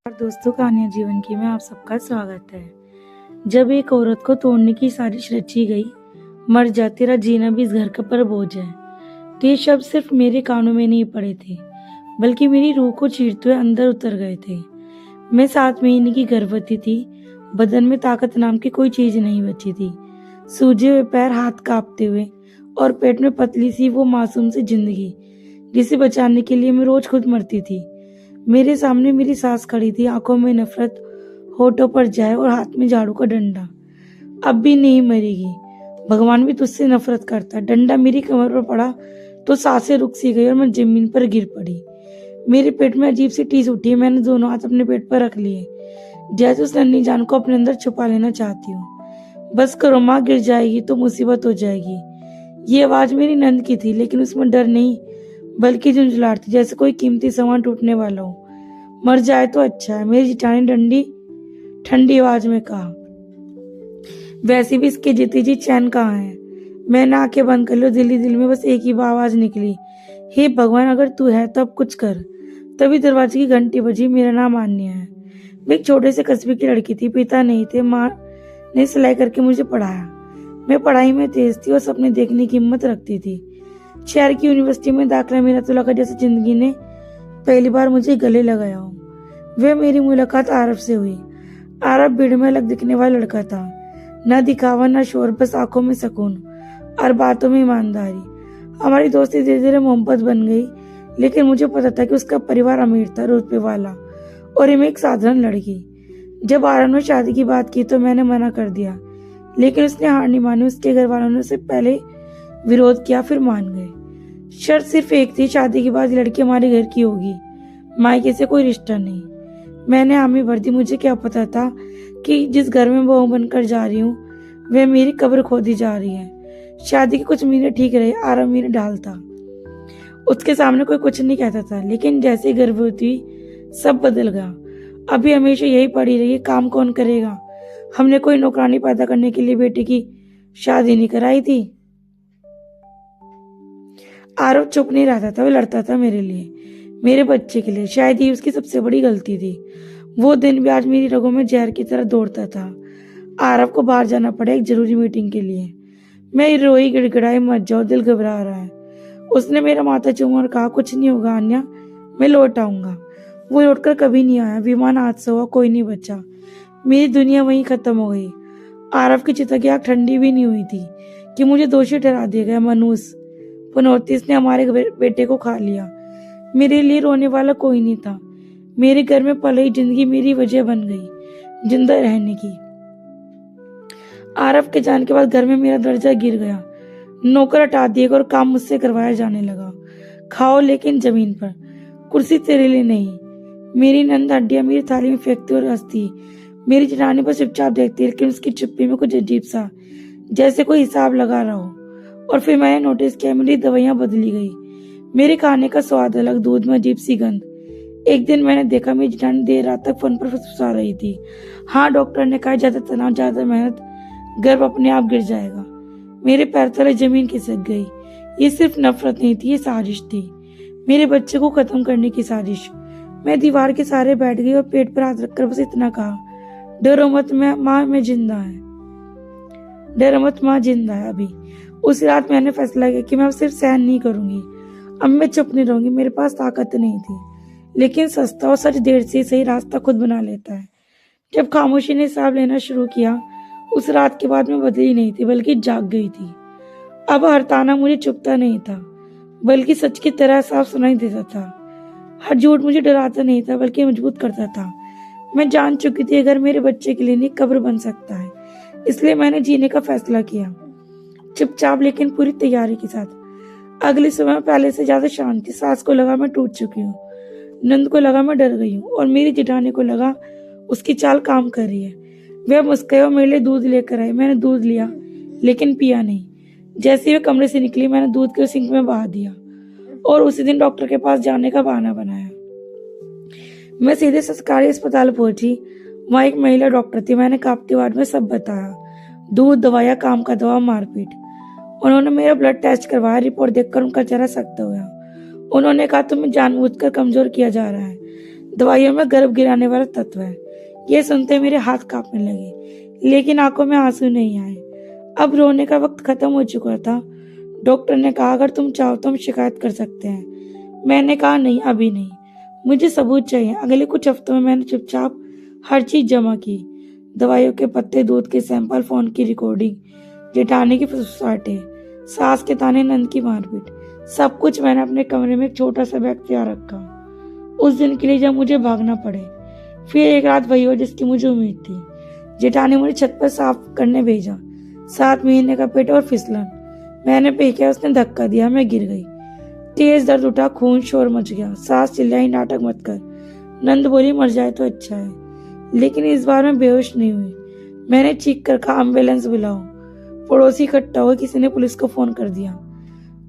और दोस्तों, कहानियाँ जीवन की में आप सबका स्वागत है। जब एक औरत को तोड़ने की साजिश रची गई, मर जा तेरा जीना भी इस घर का पर बोझ है, तो ये शब्द सिर्फ मेरे कानों में नहीं पड़े थे, बल्कि मेरी रूह को चीरते हुए अंदर उतर गए थे। मैं 7 महीने की गर्भवती थी। बदन में ताकत नाम की कोई चीज नहीं बची थी। सूजे हुए पैर, हाथ कांपते हुए, और पेट में पतली सी वो मासूम सी जिंदगी जिसे बचाने के लिए मैं रोज खुद मरती थी। मेरे सामने मेरी सास खड़ी थी, आंखों में नफरत, होठों पर जाए और हाथ में झाड़ू का डंडा। अब भी नहीं मरेगी, भगवान भी तुझसे नफरत करता। डंडा मेरी कमर पर पड़ा तो सांसें रुक सी गई और मैं जमीन पर गिर पड़ी। मेरे पेट में अजीब सी टीस उठी। मैंने दोनों हाथ अपने पेट पर रख लिए, जैसे उस नन्ही जान को अपने अंदर छुपा लेना चाहती हूँ। बस करो माँ, गिर जाएगी तो मुसीबत हो जाएगी। ये आवाज मेरी नंद की थी, लेकिन उसमें डर नहीं बल्कि झुंझलाहट थी, जैसे कोई कीमती सामान टूटने वाला हो। मर जाए तो अच्छा है, मेरी जिठानी डंडी ठंडी आवाज में कहा। वैसे भी इसके जीती जी चैन कहाँ है। मैंने आंखें बंद कर ली। दिल ही दिल में बस एक ही आवाज निकली, हे भगवान, अगर तू है तो अब कुछ कर। तभी दरवाजे की घंटी बजी। मेरा नाम आन्या है। मैं एक छोटे से कस्बे की लड़की थी। पिता नहीं थे। माँ ने सिलाई करके मुझे पढ़ाया। मैं पढ़ाई में तेज थी और सपने देखने की हिम्मत रखती थी। शहर की यूनिवर्सिटी में दाखिला मेरा तो लगा जैसे जिंदगी ने पहली बार मुझे गले लगाया हो। वह मेरी मुलाकात आरव से हुई। आरव भीड़ में अलग दिखने वाला लड़का था। न दिखावा न शोर, बस आंखों में सुकून और बातों में ईमानदारी। हमारी दोस्ती धीरे धीरे मोहब्बत बन गई, लेकिन मुझे पता था कि उसका परिवार अमीर था, रुतबे वाला, और मैं एक साधारण लड़की। जब आरव ने शादी की बात की तो मैंने मना कर दिया, लेकिन उसने हार नहीं मानी। उसके घर वालों ने उससे पहले विरोध किया, फिर मान गए। शर्त सिर्फ एक थी, शादी के बाद लड़की हमारे घर की होगी, मायके से कोई रिश्ता नहीं। मैंने हामी भर दी। मुझे क्या पता था कि जिस घर में बहू बनकर जा रही हूँ वह मेरी कब्र खोदी जा रही है। शादी के कुछ महीने ठीक रहे। आरव मेरे ढाल था। उसके सामने कोई कुछ नहीं कहता था, लेकिन जैसे ही गर्भवती हुई सब बदल गया। अभी हमेशा यही पड़ी रही, काम कौन करेगा। हमने कोई नौकरानी पैदा करने के लिए बेटे की शादी नहीं कराई थी। आरव चुप नहीं रहता था। वो लड़ता था मेरे लिए, मेरे बच्चे के लिए। शायद ये उसकी सबसे बड़ी गलती थी। वो दिन भी आज मेरी रगों में जहर की तरह दौड़ता था। आरव को बाहर जाना पड़ा एक जरूरी मीटिंग के लिए। मैं रोई, गिड़गिड़ाई, मत जाओ, दिल घबरा रहा है। उसने मेरा माथा चूमा और कहा, कुछ नहीं होगा अन्या, मैं लौट आऊंगा। वो लौटकर कभी नहीं आया। विमान हादसा हुआ, कोई नहीं बचा। मेरी दुनिया वहीं खत्म हो गई। आरव की चिता की आग ठंडी भी नहीं हुई थी कि मुझे दोषी ठहरा दिया गया। मनूस पुनौतीस ने हमारे बेटे को खा लिया। मेरे लिए रोने वाला कोई नहीं था। मेरे घर में पल रही जिंदगी मेरी वजह बन गई जिंदा रहने की। आरव के जाने के बाद घर में मेरा दर्जा गिर गया। नौकर हटा दिए और काम मुझसे करवाया जाने लगा। खाओ लेकिन जमीन पर, कुर्सी तेरे लिए नहीं। मेरी नंद हड्डियां मेरी थाली में फेंकती और हंसती। मेरी जेठानी पर चुपचाप देखती, लेकिन उसकी चुप्पी में कुछ अजीब सा, जैसे कोई हिसाब लगा रहा हो। और फिर मैंने नोटिस किया, मेरी दवाइयां बदली गई। मेरे खाने का स्वाद अलग, दूध में अजीब सी गंध। एक दिन मैंने देखा मेरी जेठानी देर रात तक फोन पर फुसफुसा रही थी। हाँ, डॉक्टर ने कहा ज्यादा तनाव, ज्यादा मेहनत, गर्भ अपने आप गिर जाएगा। मेरे पैर तले जमीन खिसक गई। ये सिर्फ नफरत नहीं थी, ये साजिश थी, मेरे बच्चे को खत्म करने की साजिश। मैं दीवार के सहारे बैठ गई और पेट पर हाथ रखकर बस इतना कहा, डरो मत माँ, मैं जिंदा है। डरो मत माँ, जिंदा है अभी। उस रात मैंने फैसला किया कि मैं अब सिर्फ सहन नहीं करूंगी। अब मैं चुप नहीं रहूंगी। मेरे पास ताकत नहीं थी, लेकिन सस्ता और सच देर से सही रास्ता खुद बना लेता है। जब खामोशी ने हिसाब लेना शुरू किया, उस रात के बाद मैं बदली नहीं थी, बल्कि जाग गई थी। अब हर ताना मुझे चुपता नहीं था, बल्कि सच की तरह साफ सुनाई देता था। हर झूठ मुझे डराता नहीं था, बल्कि मजबूत करता था। मैं जान चुकी थी अगर मेरे बच्चे के लिए नहीं, कब्र बन सकता है। इसलिए मैंने जीने का फैसला किया, चुपचाप लेकिन पूरी तैयारी के साथ। अगली सुबह पहले से ज्यादा शांत थी। सास को लगा मैं टूट चुकी हूँ, नंद को लगा मैं डर गई हूँ, और मेरी जेठानी को लगा उसकी चाल काम कर रही है। वह मुस्कुराई और मेरे लिए दूध लेकर आई। मैंने दूध लिया, लेकिन पिया नहीं। जैसे ही वह कमरे से निकली, मैंने दूध को सिंक में बहा दिया और उसी दिन डॉक्टर के पास जाने का बहाना बनाया। मैं सीधे सरकारी अस्पताल पहुंची। वहां एक महिला डॉक्टर थी। मैंने कांपते वार्ड में सब बताया, दूध, दवाइयाँ, काम का दवा, मारपीट। उन्होंने मेरा ब्लड टेस्ट करवाया। रिपोर्ट देखकर उनका चेहरा सख्त हो गया। उन्होंने कहा, तुम्हें जानबूझकर कमजोर किया जा रहा है। दवाइयों में गर्भ गिराने वाला तत्व है। ये सुनते मेरे हाथ कांपने लगे, लेकिन आंखों में आंसू नहीं आए। अब रोने का वक्त खत्म हो चुका था। डॉक्टर ने कहा अगर तुम चाहो तो हम शिकायत कर सकते हैं। मैंने कहा नहीं, अभी नहीं, मुझे सबूत चाहिए। अगले कुछ हफ्तों में मैंने चुपचाप हर चीज जमा की, दवाइयों के पत्ते, दूध के सैंपल, फोन की रिकॉर्डिंग, जेठानी की फुसफुसाहटें, सास के ताने, नंद की मारपीट, सब कुछ मैंने अपने कमरे में एक छोटा सा बैग तैयार रखा, उस दिन के लिए जब मुझे भागना पड़े। फिर एक रात वही हो जिसकी मुझे उम्मीद थी। जेठानी मुझे छत पर साफ करने भेजा। 7 महीने का पेट और फिसलन। मैंने फेंका, उसने धक्का दिया, मैं गिर गई। तेज दर्द उठा, खून, शोर मच गया। सास चिल्लाई नाटक मत कर। नंद बोली मर जाए तो अच्छा है। लेकिन इस बार मैं बेहोश नहीं हुई। मैंने चीख कर कहा एम्बुलेंस बुलाओ। पड़ोसी इकट्ठा हुए, किसी ने पुलिस को फोन कर दिया।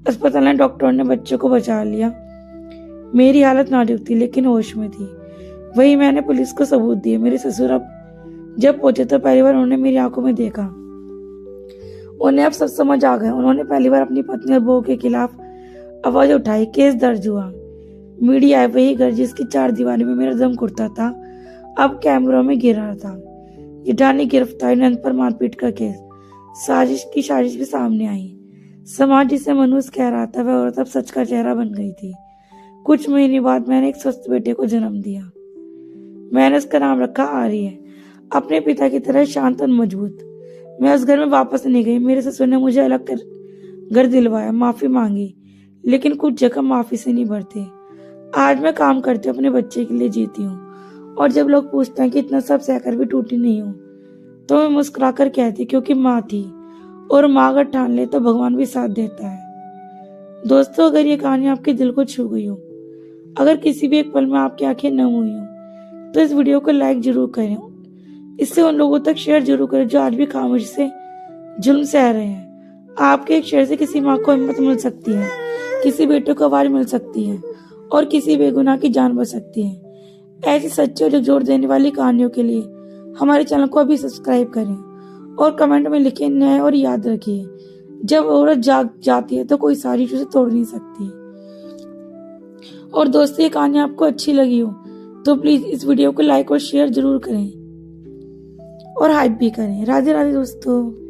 अस्पताल में डॉक्टरों ने बच्चों को बचा लिया। मेरी हालत नाजुक थी लेकिन होश में थी। वही मैंने पुलिस को सबूत दिए। मेरे ससुर अब जब पहुंचे तो पहली बार उन्होंने मेरी आंखों में देखा। उन्हें अब सब समझ आ गया। उन्होंने पहली बार अपनी पत्नी और बहू के खिलाफ आवाज उठाई। केस दर्ज हुआ। मीडिया है, वही घर जिसकी 4 दीवारी में मेरा दम घुटता था अब कैमरों में गिर रहा था। जेठानी गिरफ्तारी, नंद पर मारपीट का केस, साजिश की साजिश भी सामने आई। समाज जिसे मनुष्य कह रहा था, वह औरत अब सच का चेहरा बन गई थी। कुछ महीने बाद मैंने एक स्वस्थ बेटे को जन्म दिया। मैंने उसका नाम रखा आर्य, अपने पिता की तरह शांत और मजबूत। मैं उस घर में वापस नहीं गई। मेरे ससुर ने मुझे अलग कर घर दिलवाया, माफी मांगी, लेकिन कुछ जख्म माफी से नहीं भरते। आज मैं काम करती हूँ, अपने बच्चे के लिए जीती हूँ। और जब लोग पूछते हैं कि इतना सब सहकर भी टूटी नहीं हूँ, तो मैं मुस्कुरा कर कहती क्योंकि माँ थी, और माँ अगर ठान ले तो भगवान भी साथ देता है। दोस्तों, अगर ये कहानी आपके दिल को छू गई हो, अगर किसी भी एक पल में आपकी आंखें नम हुई हो, तो इस वीडियो को लाइक जरूर करें। इससे उन लोगों तक शेयर जरूर करें जो आज भी खामोशी से जुल्म सह रहे हैं। आपके एक शेयर से किसी माँ को हिम्मत मिल सकती है, किसी बेटे को आवाज मिल सकती है, और किसी बेगुनाह की जान बच सकती है। ऐसी सच्ची और जोड़ देने वाली कहानियों के लिए हमारे चैनल को अभी सब्सक्राइब करें और कमेंट में लिखें न्याय। और याद रखिए, जब औरत जाग जाती है तो कोई साजिश उसे तोड़ नहीं सकती। और दोस्तों, ये कहानी आपको अच्छी लगी हो तो प्लीज इस वीडियो को लाइक और शेयर जरूर करें और हाइप भी करें। राधे राधे दोस्तों।